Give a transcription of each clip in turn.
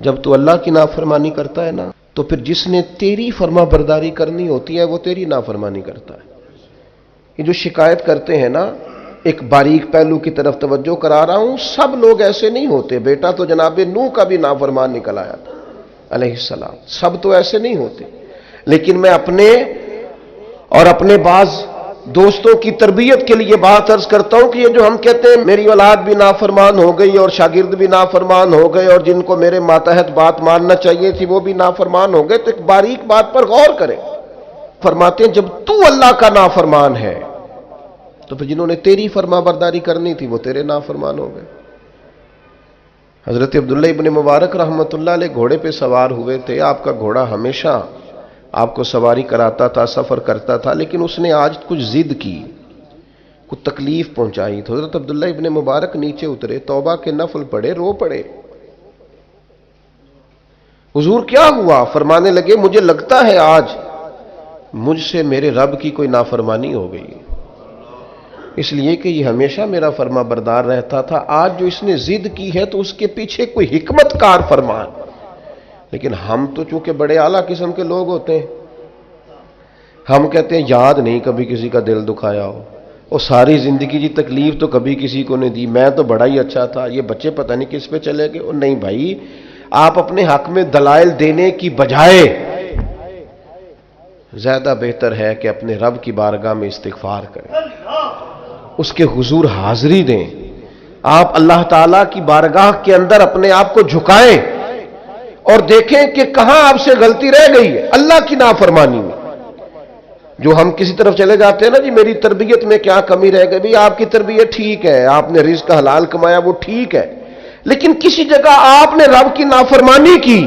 جب تو اللہ کی نافرمانی کرتا ہے نا تو پھر جس نے تیری فرما برداری کرنی ہوتی ہے وہ تیری نافرمانی کرتا ہے. یہ جو شکایت کرتے ہیں نا، ایک باریک پہلو کی طرف توجہ کرا رہا ہوں، سب لوگ ایسے نہیں ہوتے. بیٹا تو جناب نوح کا بھی نافرمان نکل آیا تھا علیہ السلام. سب تو ایسے نہیں ہوتے. لیکن میں اپنے اور اپنے بعض دوستوں کی تربیت کے لیے بات عرض کرتا ہوں کہ یہ جو ہم کہتے ہیں میری اولاد بھی نافرمان ہو گئی اور شاگرد بھی نافرمان ہو گئے اور جن کو میرے ماتحت بات ماننا چاہیے تھی وہ بھی نافرمان ہو گئے، تو ایک باریک بات پر غور کریں. فرماتے ہیں جب تو اللہ کا نافرمان ہے تو پھر جنہوں نے تیری فرما برداری کرنی تھی وہ تیرے نافرمان ہو گئے. حضرت عبداللہ ابن مبارک رحمۃ اللہ علیہ گھوڑے پہ سوار ہوئے تھے. آپ کا گھوڑا ہمیشہ آپ کو سواری کراتا تھا، سفر کرتا تھا، لیکن اس نے آج کچھ ضد کی، کچھ تکلیف پہنچائی. تو حضرت عبداللہ ابن مبارک نیچے اترے، توبہ کے نفل پڑھے، رو پڑے. حضور کیا ہوا؟ فرمانے لگے مجھے لگتا ہے آج مجھ سے میرے رب کی کوئی نافرمانی ہو گئی، اس لیے کہ یہ ہمیشہ میرا فرما بردار رہتا تھا. آج جو اس نے ضد کی ہے تو اس کے پیچھے کوئی حکمت کار فرمان. لیکن ہم تو چونکہ بڑے اعلیٰ قسم کے لوگ ہوتے ہیں، ہم کہتے ہیں یاد نہیں کبھی کسی کا دل دکھایا ہو، اور ساری زندگی کی تکلیف تو کبھی کسی کو نہیں دی، میں تو بڑا ہی اچھا تھا، یہ بچے پتہ نہیں کس پہ چلے گئے. اور نہیں بھائی، آپ اپنے حق میں دلائل دینے کی بجائے زیادہ بہتر ہے کہ اپنے رب کی بارگاہ میں استغفار کریں، اس کے حضور حاضری دیں. آپ اللہ تعالیٰ کی بارگاہ کے اندر اپنے آپ کو جھکائیں اور دیکھیں کہ کہاں آپ سے غلطی رہ گئی ہے اللہ کی نافرمانی میں. جو ہم کسی طرف چلے جاتے ہیں نا، جی میری تربیت میں کیا کمی رہ گئی. بھی آپ کی تربیت ٹھیک ہے، آپ نے رزق حلال کمایا وہ ٹھیک ہے، لیکن کسی جگہ آپ نے رب کی نافرمانی کی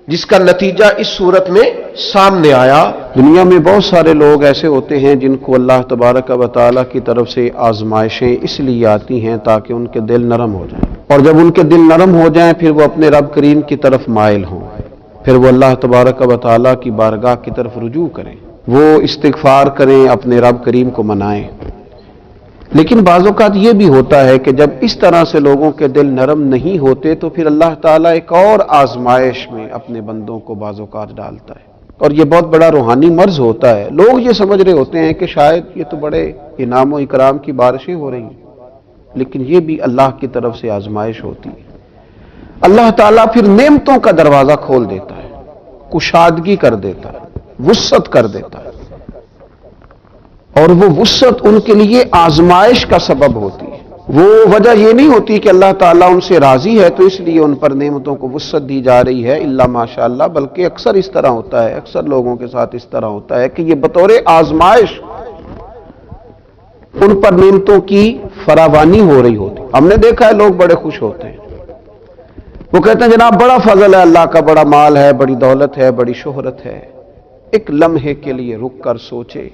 جس کا نتیجہ اس صورت میں سامنے آیا. دنیا میں بہت سارے لوگ ایسے ہوتے ہیں جن کو اللہ تبارک و تعالیٰ کی طرف سے آزمائشیں اس لیے آتی ہیں تاکہ ان کے دل نرم ہو جائیں، اور جب ان کے دل نرم ہو جائیں پھر وہ اپنے رب کریم کی طرف مائل ہوں، پھر وہ اللہ تبارک و تعالیٰ کی بارگاہ کی طرف رجوع کریں، وہ استغفار کریں، اپنے رب کریم کو منائیں. لیکن بعض اوقات یہ بھی ہوتا ہے کہ جب اس طرح سے لوگوں کے دل نرم نہیں ہوتے تو پھر اللہ تعالیٰ ایک اور آزمائش میں اپنے بندوں کو بعض اوقات ڈالتا ہے، اور یہ بہت بڑا روحانی مرض ہوتا ہے. لوگ یہ سمجھ رہے ہوتے ہیں کہ شاید یہ تو بڑے انعام و اکرام کی بارشیں ہو رہی ہیں، لیکن یہ بھی اللہ کی طرف سے آزمائش ہوتی ہے. اللہ تعالیٰ پھر نعمتوں کا دروازہ کھول دیتا ہے، کشادگی کر دیتا ہے، وسعت کر دیتا ہے، اور وہ وسعت ان کے لیے آزمائش کا سبب ہوتی ہے. وہ وجہ یہ نہیں ہوتی کہ اللہ تعالیٰ ان سے راضی ہے تو اس لیے ان پر نعمتوں کو وسعت دی جا رہی ہے، الا ماشاء اللہ، بلکہ اکثر اس طرح ہوتا ہے، اکثر لوگوں کے ساتھ اس طرح ہوتا ہے کہ یہ بطور آزمائش ان پر نعمتوں کی فراوانی ہو رہی ہوتی. ہم نے دیکھا ہے لوگ بڑے خوش ہوتے ہیں، وہ کہتے ہیں جناب بڑا فضل ہے اللہ کا، بڑا مال ہے، بڑی دولت ہے، بڑی شہرت ہے. ایک لمحے کے لیے رک کر سوچے،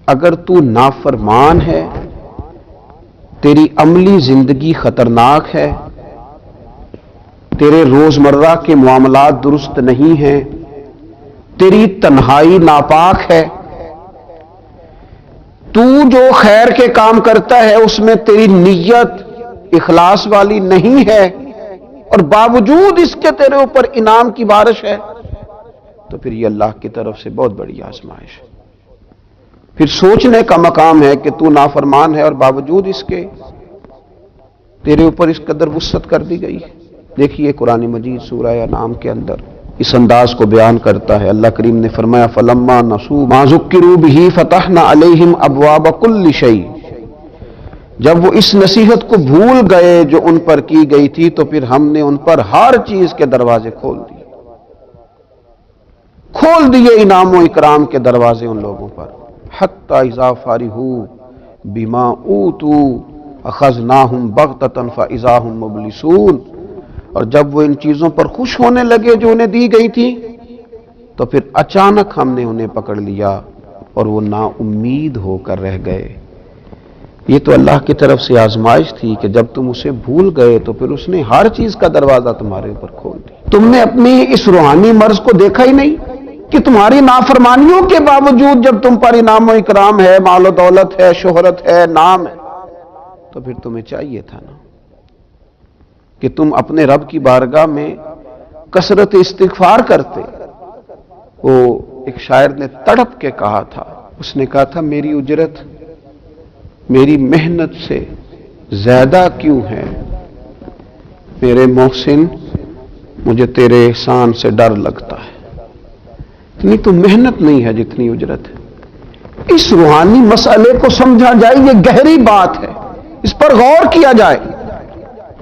اگر تو نافرمان ہے، تیری عملی زندگی خطرناک ہے، تیرے روزمرہ کے معاملات درست نہیں ہیں، تیری تنہائی ناپاک ہے، تو جو خیر کے کام کرتا ہے اس میں تیری نیت اخلاص والی نہیں ہے، اور باوجود اس کے تیرے اوپر انعام کی بارش ہے، تو پھر یہ اللہ کی طرف سے بہت بڑی آزمائش ہے. پھر سوچنے کا مقام ہے کہ تو نافرمان ہے اور باوجود اس کے تیرے اوپر اس قدر وسعت کر دی گئی ہے. دیکھیے قرآن مجید سورہ انعام کے اندر اس انداز کو بیان کرتا ہے. اللہ کریم نے فرمایا فَلَمَّا نَسُوا مَا ذُكِّرُوا بِهِ فَتَحْنَا عَلَيْهِمْ أَبْوَابَ كُلِّ شَيْءٍ. جب وہ اس نصیحت کو بھول گئے جو ان پر کی گئی تھی تو پھر ہم نے ان پر ہر چیز کے دروازے کھول دیے انعام و اکرام کے دروازے ان لوگوں پر. حتی اذا فارغوا بما اوتوا اخذناہم بغتۃ فاذا هم مبلسون. اور جب وہ ان چیزوں پر خوش ہونے لگے جو انہیں دی گئی تھی تو پھر اچانک ہم نے انہیں پکڑ لیا اور وہ نا امید ہو کر رہ گئے. یہ تو اللہ کی طرف سے آزمائش تھی کہ جب تم اسے بھول گئے تو پھر اس نے ہر چیز کا دروازہ تمہارے اوپر کھول دیا. تم نے اپنی اس روحانی مرض کو دیکھا ہی نہیں کہ تمہاری نافرمانیوں کے باوجود جب تم پر انعام و اکرام ہے، مال و دولت ہے، شہرت ہے، نام ہے، تو پھر تمہیں چاہیے تھا نا کہ تم اپنے رب کی بارگاہ میں کثرت استغفار کرتے. وہ ایک شاعر نے تڑپ کے کہا تھا، اس نے کہا تھا میری اجرت میری محنت سے زیادہ کیوں ہے میرے محسن، مجھے تیرے احسان سے ڈر لگتا ہے. اتنی تو محنت نہیں ہے جتنی اجرت ہے. اس روحانی مسئلے کو سمجھا جائے، یہ گہری بات ہے، اس پر غور کیا جائے.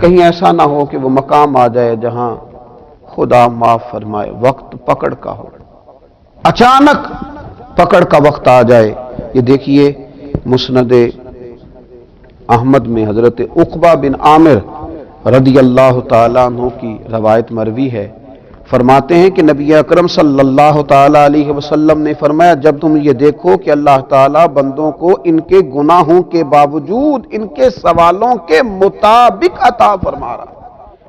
کہیں ایسا نہ ہو کہ وہ مقام آ جائے جہاں خدا معاف فرمائے وقت پکڑ کا ہو، اچانک پکڑ کا وقت آ جائے. یہ دیکھیے مسند احمد میں حضرت عقبہ بن عامر رضی اللہ تعالیٰ عنہ کی روایت مروی ہے. فرماتے ہیں کہ نبی اکرم صلی اللہ تعالیٰ علیہ وسلم نے فرمایا، جب تم یہ دیکھو کہ اللہ تعالیٰ بندوں کو ان کے گناہوں کے باوجود ان کے سوالوں کے مطابق عطا فرما رہا،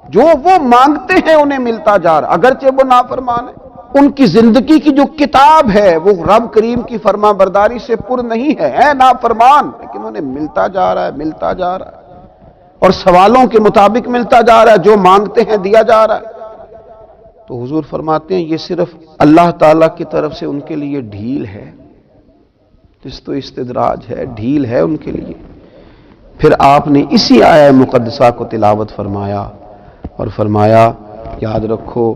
جو وہ مانگتے ہیں انہیں ملتا جا رہا، اگرچہ وہ نافرمان ہے. ان کی زندگی کی جو کتاب ہے وہ رب کریم کی فرما برداری سے پر نہیں ہے نافرمان، لیکن انہیں ملتا جا رہا ہے، ملتا جا رہا ہے، اور سوالوں کے مطابق ملتا جا رہا ہے، جو مانگتے ہیں دیا جا رہا ہے. تو حضور فرماتے ہیں یہ صرف اللہ تعالیٰ کی طرف سے ان کے لیے ڈھیل ہے، جس تو استدراج ہے، ڈھیل ہے ان کے لیے. پھر آپ نے اسی آیہ مقدسہ کو تلاوت فرمایا اور فرمایا یاد رکھو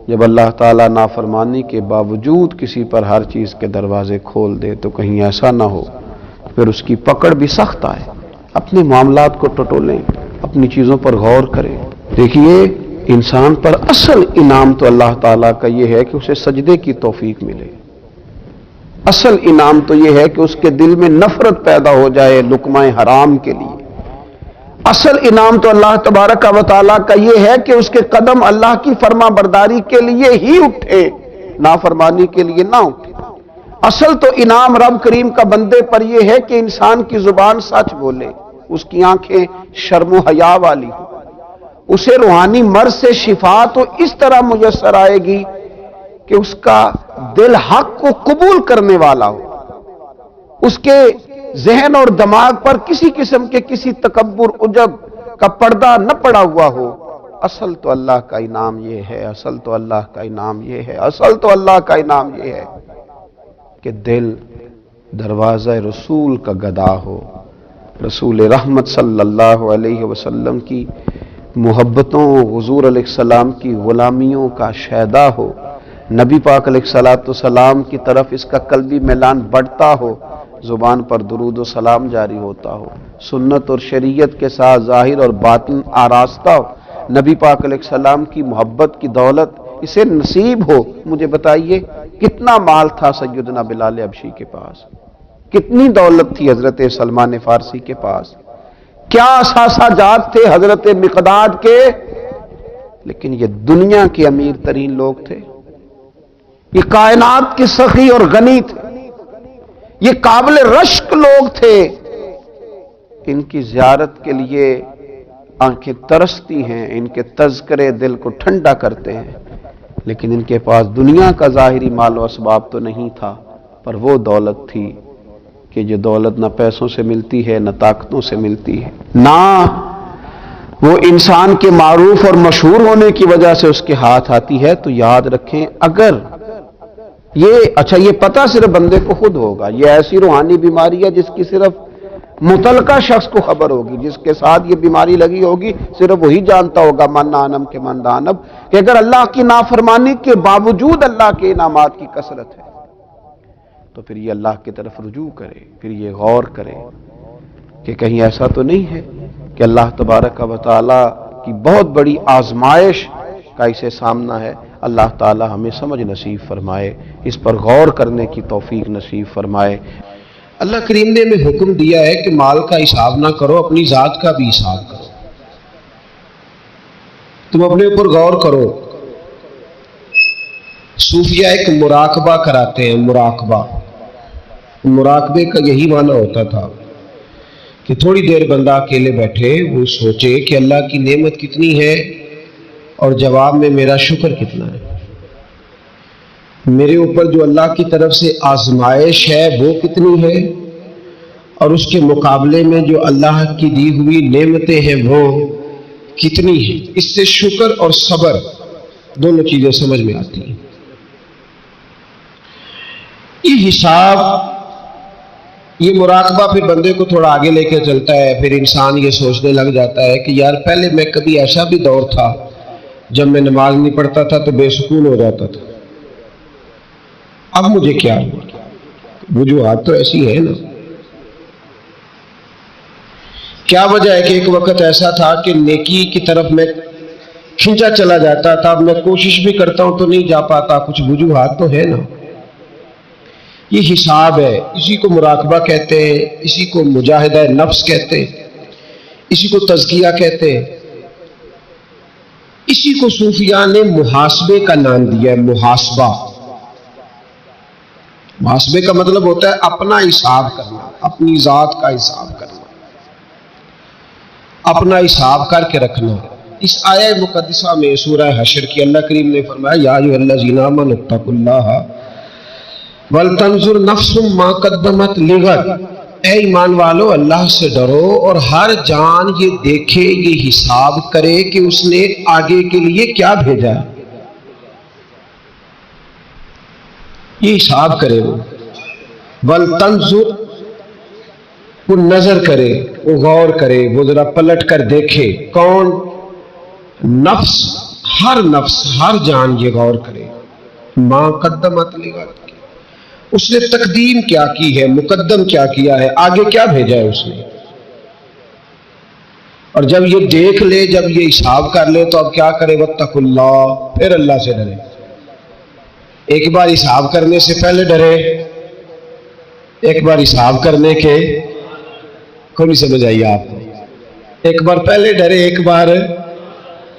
جب اللہ تعالیٰ نافرمانی کے باوجود کسی پر ہر چیز کے دروازے کھول دے تو کہیں ایسا نہ ہو پھر اس کی پکڑ بھی سخت آئے. اپنے معاملات کو ٹٹولیں، اپنی چیزوں پر غور کریں. دیکھیے انسان پر اصل انعام تو اللہ تعالیٰ کا یہ ہے کہ اسے سجدے کی توفیق ملے. اصل انعام تو یہ ہے کہ اس کے دل میں نفرت پیدا ہو جائے لقمہ حرام کے لیے. اصل انعام تو اللہ تبارک و تعالیٰ کا یہ ہے کہ اس کے قدم اللہ کی فرما برداری کے لیے ہی اٹھے، نافرمانی کے لیے نہ اٹھے. اصل تو انعام رب کریم کا بندے پر یہ ہے کہ انسان کی زبان سچ بولے، اس کی آنکھیں شرم و حیا والی ہو، اسے روحانی مرض سے شفا تو اس طرح میسر آئے گی کہ اس کا دل حق کو قبول کرنے والا ہو، اس کے ذہن اور دماغ پر کسی قسم کے کسی تکبر عجب کا پردہ نہ پڑا ہوا ہو. اصل تو اللہ کا انعام یہ ہے، اصل تو اللہ کا انعام یہ ہے، اصل تو اللہ کا انعام یہ ہے کہ دل دروازہ رسول کا گدا ہو، رسول رحمت صلی اللہ علیہ وسلم کی محبتوں، حضور علیہ السلام کی غلامیوں کا شیدا ہو، نبی پاک علیہ السلام کی طرف اس کا قلبی میلان بڑھتا ہو، زبان پر درود و سلام جاری ہوتا ہو، سنت اور شریعت کے ساتھ ظاہر اور باطن آراستہ ہو، نبی پاک علیہ السلام کی محبت کی دولت اسے نصیب ہو. مجھے بتائیے کتنا مال تھا سیدنا بلال حبشی کے پاس، کتنی دولت تھی حضرت سلمان فارسی کے پاس، کیا اثاثہ جات تھے حضرت مقداد کے، لیکن یہ دنیا کے امیر ترین لوگ تھے، یہ کائنات کے سخی اور غنی تھے، یہ قابل رشک لوگ تھے. ان کی زیارت کے لیے آنکھیں ترستی ہیں، ان کے تذکرے دل کو ٹھنڈا کرتے ہیں، لیکن ان کے پاس دنیا کا ظاہری مال و اسباب تو نہیں تھا، پر وہ دولت تھی کہ جو دولت نہ پیسوں سے ملتی ہے نہ طاقتوں سے ملتی ہے، نہ وہ انسان کے معروف اور مشہور ہونے کی وجہ سے اس کے ہاتھ آتی ہے. تو یاد رکھیں اگر یہ پتہ صرف بندے کو خود ہوگا، یہ ایسی روحانی بیماری ہے جس کی صرف متعلقہ شخص کو خبر ہوگی، جس کے ساتھ یہ بیماری لگی ہوگی صرف وہی جانتا ہوگا من دانم کے من دانب کہ اگر اللہ کی نافرمانی کے باوجود اللہ کے انعامات کی کثرت ہے تو پھر یہ اللہ کی طرف رجوع کرے، پھر یہ غور کرے کہ کہیں ایسا تو نہیں ہے کہ اللہ تبارک و تعالی کی بہت بڑی آزمائش کا اسے سامنا ہے. اللہ تعالی ہمیں سمجھ نصیب فرمائے، اس پر غور کرنے کی توفیق نصیب فرمائے. اللہ کریم نے ہمیں حکم دیا ہے کہ مال کا حساب نہ کرو، اپنی ذات کا بھی حساب کرو. تم اپنے اوپر غور کرو. صوفیہ ایک مراقبہ کراتے ہیں، مراقبے کا یہی معنی ہوتا تھا کہ تھوڑی دیر بندہ اکیلے بیٹھے وہ سوچے کہ اللہ کی نعمت کتنی ہے اور جواب میں میرا شکر کتنا ہے، میرے اوپر جو اللہ کی طرف سے آزمائش ہے وہ کتنی ہے، اور اس کے مقابلے میں جو اللہ کی دی ہوئی نعمتیں ہیں وہ کتنی ہے، اس سے شکر اور صبر دونوں چیزیں سمجھ میں آتی ہیں۔ یہ حساب، یہ مراقبہ پھر بندے کو تھوڑا آگے لے کے چلتا ہے، پھر انسان یہ سوچنے لگ جاتا ہے کہ یار پہلے میں کبھی ایسا بھی دور تھا جب میں نماز نہیں پڑھتا تھا تو بے سکون ہو جاتا تھا، اب مجھے کیا ہوا؟ وجوہات تو ایسی ہے نا۔ کیا وجہ ہے کہ ایک وقت ایسا تھا کہ نیکی کی طرف میں کھینچا چلا جاتا تھا، اب میں کوشش بھی کرتا ہوں تو نہیں جا پاتا، کچھ وجوہات تو ہے نا۔ یہ حساب ہے، اسی کو مراقبہ کہتے ہیں، اسی کو مجاہدہ نفس کہتے ہیں، اسی کو تزکیہ کہتے ہیں، اسی کو صوفیاء نے محاسبے کا نام دیا ہے۔ محاسبہ، محاسبے کا مطلب ہوتا ہے اپنا حساب کرنا، اپنی ذات کا حساب کرنا، اپنا حساب کر کے رکھنا۔ اس آیہ مقدسہ میں سورہ حشر کی اللہ کریم نے فرمایا یا ایھا الذین آمنوا اتقوا اللہ وَلْتَنْظُرْ نَفْسٌ مَا قَدَّمَتْ لِغَدٍ، اے ایمان والو اللہ سے ڈرو اور ہر جان یہ دیکھے، یہ حساب کرے کہ اس نے آگے کے لیے کیا بھیجا ہے۔ یہ حساب کرے، وہ وَلْتَنْظُرْ، وہ نظر کرے، وہ غور کرے، وہ ذرا پلٹ کر دیکھے۔ کون؟ نفس، ہر نفس، ہر جان یہ غور کرے، ما قدمت لغد، اس نے تقدیم کیا کی ہے، مقدم کیا کیا ہے، آگے کیا بھیجا ہے اس نے۔ اور جب یہ دیکھ لے، جب یہ حساب کر لے تو اب کیا کرے؟ واتقوا اللہ، پھر اللہ سے ڈرے۔ ایک بار حساب کرنے سے پہلے ڈرے، ایک بار حساب کرنے کے کوئی سمجھ آئیے آپ کو، ایک بار پہلے ڈرے، ایک بار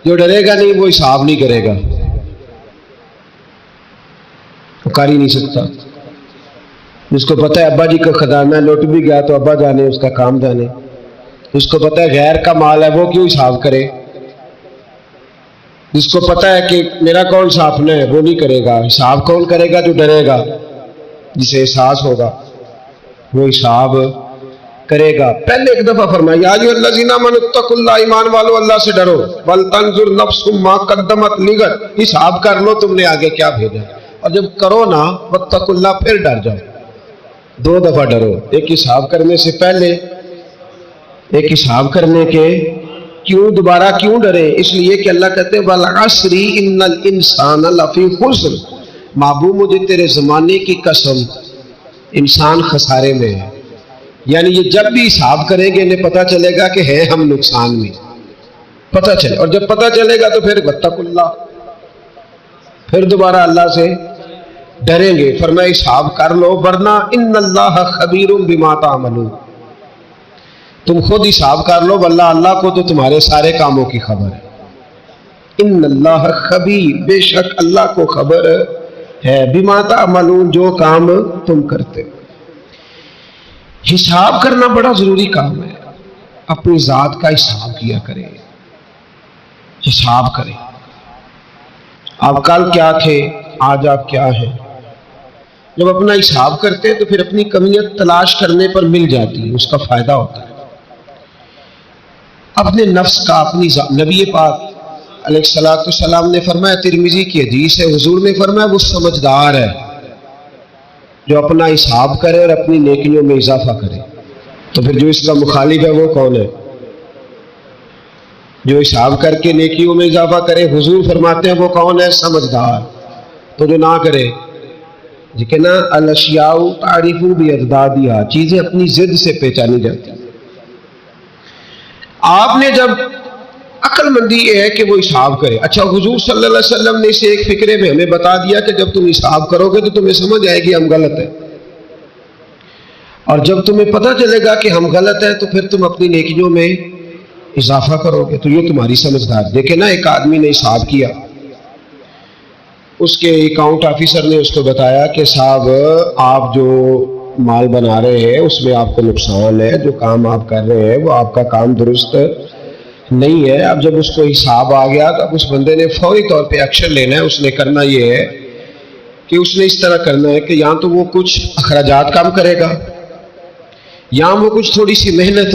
جو ڈرے گا نہیں وہ حساب نہیں کرے گا، وہ کر ہی نہیں سکتا۔ جس کو پتہ ہے ابا جی کا خزانہ لوٹ بھی گیا تو ابا جانے، اس کا کام جانے۔ جس کو پتہ ہے غیر کا مال ہے وہ کیوں حساب کرے؟ جس کو پتہ ہے کہ میرا کون صافنا ہے وہ نہیں کرے گا۔ حساب کون کرے گا؟ جو ڈرے گا، جسے احساس ہوگا وہ حساب کرے گا۔ پہلے ایک دفعہ فرمایا یا ایھا الذین آمنوا اتقوا اللہ، ایمان والو اللہ سے ڈرو، ولتنظر نفس ما قدمت لغد، حساب کر لو تم نے آگے کیا بھیجا۔ اور جب کرو نا واتقوا اللہ، پھر ڈر جاؤ۔ دو دفعہ ڈرو، ایک حساب کرنے سے پہلے، ایک حساب کرنے کے۔ کیوں دوبارہ کیوں ڈرے؟ اس لیے کہ اللہ کہتے ہیں والعصر ان الانسان لفی خسر، محبوب مجھے تیرے زمانے کی قسم انسان خسارے میں ہے۔ یعنی یہ جب بھی حساب کریں گے انہیں پتہ چلے گا کہ ہے ہم نقصان میں، پتہ چلے، اور جب پتہ چلے گا تو پھر واتقوا اللہ، پھر دوبارہ اللہ سے ڈریں گے۔ فرمایا حساب کر لو ورنہ ان اللہ خبیر بما تعملون، تم خود حساب کر لو، واللہ اللہ کو تو تمہارے سارے کاموں کی خبر ہے۔ ان اللہ خبیر، بے شک اللہ کو خبر ہے، بما تعملون، جو کام تم کرتے ہو۔ حساب کرنا بڑا ضروری کام ہے، اپنی ذات کا حساب کیا کرے، حساب کرے، آپ کل کیا تھے، آج آپ کیا ہیں۔ جب اپنا حساب کرتے ہیں تو پھر اپنی کمیاں تلاش کرنے پر مل جاتی ہے، اس کا فائدہ ہوتا ہے۔ اپنے نفس کا، اپنی نبی پاک علیہ السلام نے فرمایا، ترمذی کی حدیث ہے، حضور نے فرمایا وہ سمجھدار ہے جو اپنا حساب کرے اور اپنی نیکیوں میں اضافہ کرے۔ تو پھر جو اس کا مخالف ہے وہ کون ہے؟ جو حساب کر کے نیکیوں میں اضافہ کرے، حضور فرماتے ہیں وہ کون ہے؟ سمجھدار۔ تو جو نہ کرے، لیکن الاشیاء تعریف باضدادها، چیزیں اپنی ضد سے پہچانی جاتی ہیں۔ آپ نے جب عقل مندی یہ ہے کہ وہ حساب کرے۔ اچھا حضور صلی اللہ علیہ وسلم نے اسے ایک فکرے میں ہمیں بتا دیا کہ جب تم حساب کرو گے تو تمہیں سمجھ آئے گی ہم غلط ہیں، اور جب تمہیں پتہ چلے گا کہ ہم غلط ہیں تو پھر تم اپنی نیکیوں میں اضافہ کرو گے، تو یہ تمہاری سمجھدار۔ دیکھیں نا، ایک آدمی نے حساب کیا، اس کے اکاؤنٹ آفیسر نے اس کو بتایا کہ صاحب آپ جو مال بنا رہے ہیں اس میں آپ کو نقصان ہے، جو کام آپ کر رہے ہیں وہ آپ کا کام درست نہیں ہے۔ اب جب اس کو حساب آ گیا تو اب اس بندے نے فوری طور پہ ایکشن لینا ہے۔ اس نے کرنا یہ ہے کہ اس نے اس طرح کرنا ہے کہ یا تو وہ کچھ اخراجات کم کرے گا، یا وہ کچھ تھوڑی سی محنت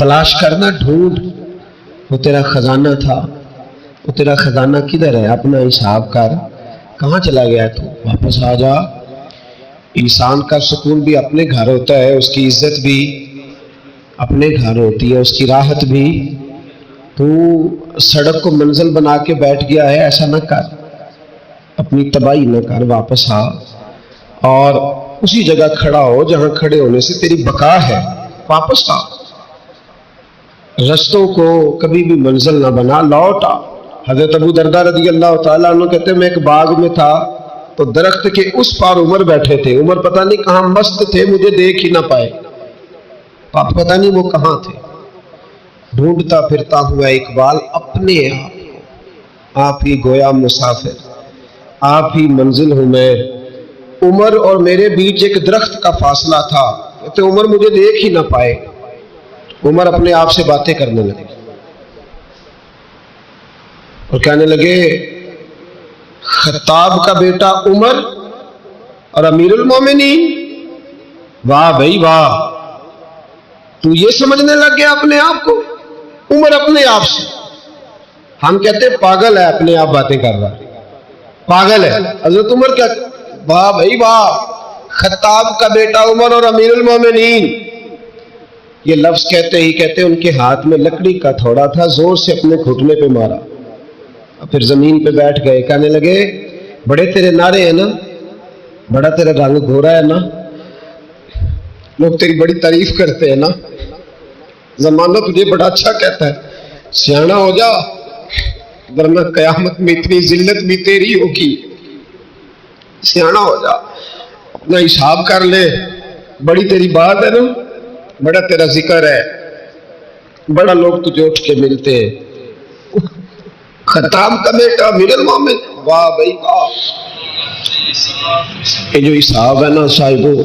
تلاش کرنا، ڈھونڈ، وہ تیرا خزانہ تھا، وہ تیرا خزانہ کدھر ہے، اپنا حساب کر، کہاں چلا گیا تو، واپس آ جا۔ انسان کا سکون بھی اپنے گھر ہوتا ہے، اس کی عزت بھی اپنے گھر ہوتی ہے، اس کی راحت بھی۔ تو سڑک کو منزل بنا کے بیٹھ گیا ہے، ایسا نہ کر، اپنی تباہی نہ کر، واپس آ اور اسی جگہ کھڑا ہو جہاں کھڑے ہونے سے تیری بقا ہے، واپس آ۔ رستوں کو کبھی بھی منزل نہ بنا، لوٹ آ۔ حضرت ابو درداء رضی اللہ تعالیٰ عنہ کہتے ہیں میں ایک باغ میں تھا تو درخت کے اس پار عمر بیٹھے تھے، عمر پتہ نہیں کہاں مست تھے، مجھے دیکھ ہی نہ پائے، پتہ نہیں وہ کہاں تھے۔ ڈھونڈتا پھرتا ہوا اقبال اپنے آپ ہی گویا مسافر، آپ ہی منزل ہوں میں۔ عمر اور میرے بیچ ایک درخت کا فاصلہ تھا، کہتے عمر مجھے دیکھ ہی نہ پائے۔ عمر اپنے آپ سے باتیں کرنے لگے اور کہنے لگے خطاب کا بیٹا عمر اور امیر المومنین، واہ بھائی واہ، تو یہ سمجھنے لگ گیا اپنے آپ کو۔ عمر اپنے آپ سے، ہم کہتے پاگل ہے، اپنے آپ باتیں کر رہا، پاگل ہے۔ حضرت عمر کیا، واہ بھائی واہ، خطاب کا بیٹا عمر اور امیر المومنین۔ یہ لفظ کہتے ہی کہتے ان کے ہاتھ میں لکڑی کا تھوڑا تھا، زور سے اپنے گھٹنے پہ مارا، پھر زمین پہ بیٹھ گئے۔ کہنے لگے بڑے تیرے نعرے ہیں نا، بڑا تیرا رنگ گھورا ہے نا، لوگ تیری بڑی تعریف کرتے ہیں نا، زمانہ تجھے بڑا اچھا کہتا ہے، سیانا ہو جا ورنہ قیامت میں اتنی ذلت بھی تیری ہوگی، سیانا ہو جا، اپنا حساب کر لے، بڑی تیری بات ہے نا، بڑا تیرا ذکر ہے، بڑا لوگ تجھے اٹھ کے ملتے ہیں۔ خطاب کا بیٹا امیر المومن، واہ بھائی واہ۔ یہ جو حساب ہے نا صاحبوں،